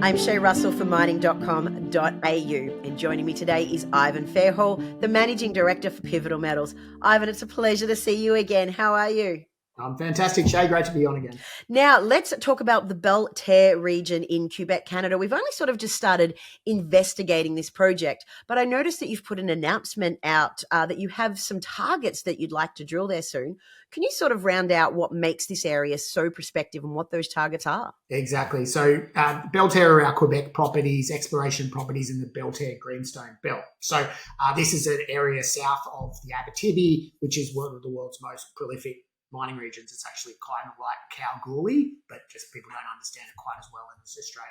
I'm Shay Russell for mining.com.au, and joining me today is Ivan Fairhall, the Managing Director for Pivotal Metals. Ivan, it's a pleasure to see you again. How are you? I'm fantastic, Shay. Great to be on again. Now, let's talk about the Belleterre region in Quebec, Canada. We've only sort of just started investigating this project, but I noticed that you've put an announcement out that you have some targets that you'd like to drill there soon. Can you sort of round out what makes this area so prospective and what those targets are? Exactly. So Belleterre are our Quebec properties, exploration properties in the Belleterre Greenstone Belt. So this is an area south of the Abitibi, which is one of the world's most prolific mining regions. It's actually kind of like Kalgoorlie, but just people don't understand it quite as well as Australia.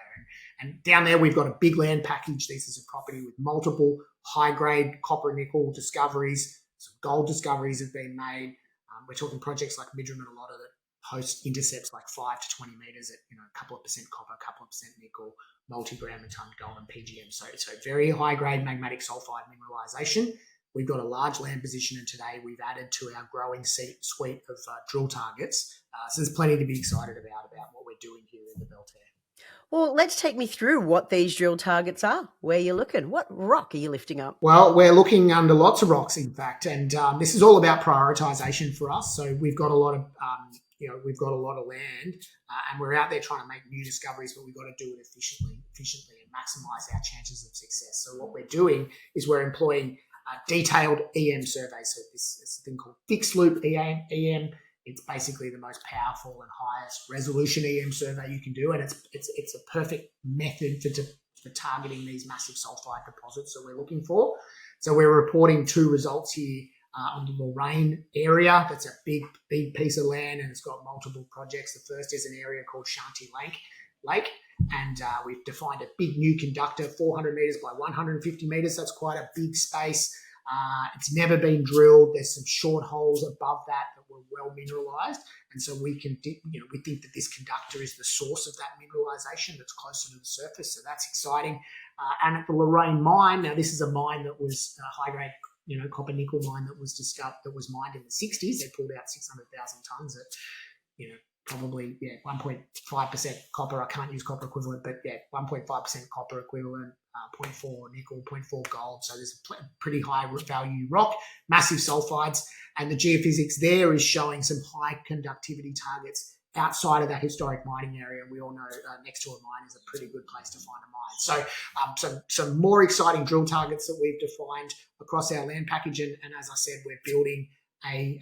And down there, we've got a big land package. This is a property with multiple high-grade copper nickel discoveries. Some gold discoveries have been made. We're talking projects like Midram and Alotta that host intercepts like 5 to 20 meters at a couple of percent copper, a couple of percent nickel, multi-gram a ton gold and PGMs. So very high-grade magmatic sulfide mineralization. We've got a large land position, and today we've added to our growing suite of drill targets. So there's plenty to be excited about what we're doing here in the Belleterre. Well, let's take me through what these drill targets are, where you're looking. What rock are you lifting up? Well, we're looking under lots of rocks, in fact, and this is all about prioritization for us. So we've got a lot of land, and we're out there trying to make new discoveries, but we've got to do it efficiently and maximize our chances of success. So what we're doing is we're employing detailed EM surveys. So this is a thing called fixed loop EM. It's basically the most powerful and highest resolution EM survey you can do, and it's a perfect method for targeting these massive sulfide deposits that we're looking for. So we're reporting 2 results here on the Lorraine area. That's a big piece of land, and it's got multiple projects. The first is an area called Shanty Lake, and we've defined a big new conductor, 400 meters by 150 meters. That's quite a big space. It's never been drilled. There's some short holes above that were well mineralized, and so we think that this conductor is the source of that mineralization that's closer to the surface. So that's exciting. And at the Lorraine mine, now this is a mine that was a high-grade copper nickel mine that was mined in the 60s. They pulled out 600,000 tons at probably 1.5% copper. I can't use copper equivalent, but 1.5% copper equivalent, 0.4 nickel, 0.4 gold. So there's a pretty high value rock, massive sulfides, and the geophysics there is showing some high conductivity targets outside of that historic mining area. We all know next to a mine is a pretty good place to find a mine. So some more exciting drill targets that we've defined across our land package, and as I said, we're building a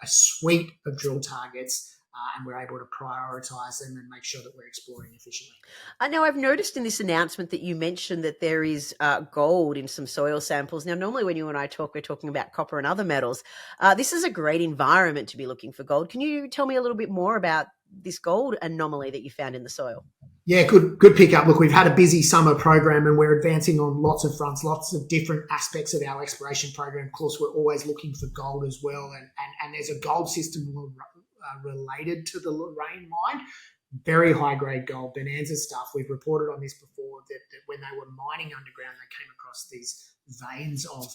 suite of drill targets. And we're able to prioritise them and make sure that we're exploring efficiently. Now, I've noticed in this announcement that you mentioned that there is gold in some soil samples. Now, normally when you and I talk, we're talking about copper and other metals. This is a great environment to be looking for gold. Can you tell me a little bit more about this gold anomaly that you found in the soil? Yeah, good pickup. Look, we've had a busy summer program and we're advancing on lots of fronts, lots of different aspects of our exploration program. Of course, we're always looking for gold as well, and there's a gold system related to the Lorraine mine. Very high-grade gold, bonanza stuff. We've reported on this before that when they were mining underground, they came across these veins of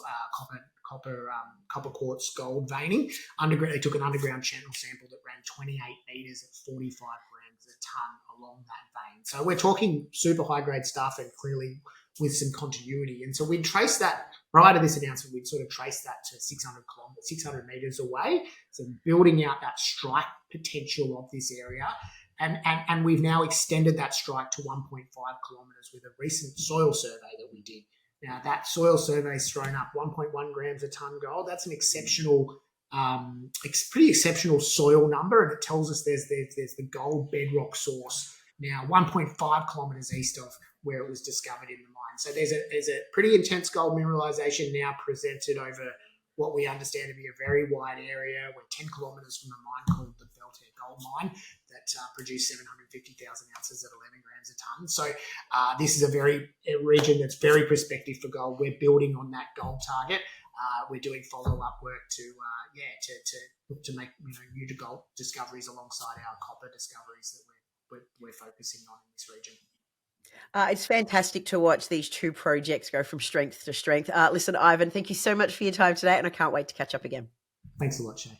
copper quartz gold veining. Underground, they took an underground channel sample that ran 28 meters at 45 grams a ton along that vein. So we're talking super high-grade stuff, and clearly with some continuity. And so we'd trace that, prior to this announcement, we'd sort of trace that to 600 meters away. So building out that strike potential of this area. And we've now extended that strike to 1.5 kilometres with a recent soil survey that we did. Now, that soil survey's thrown up 1.1 grams a tonne gold. That's an exceptional, pretty exceptional soil number, and it tells us there's the gold bedrock source now 1.5 kilometres east of where it was discovered in the mine. So there's a pretty intense gold mineralisation now presented over what we understand to be a very wide area. We're 10 kilometres from a mine called the Belleterre Gold Mine that produced 750,000 ounces at 11 grams a tonne. So this is a region that's very prospective for gold. We're building on that gold target. We're doing follow-up work to make new gold discoveries alongside our copper discoveries that we're focusing on in this region. It's fantastic to watch these 2 projects go from strength to strength. Listen, Ivan, thank you so much for your time today, and I can't wait to catch up again. Thanks a lot, Shay.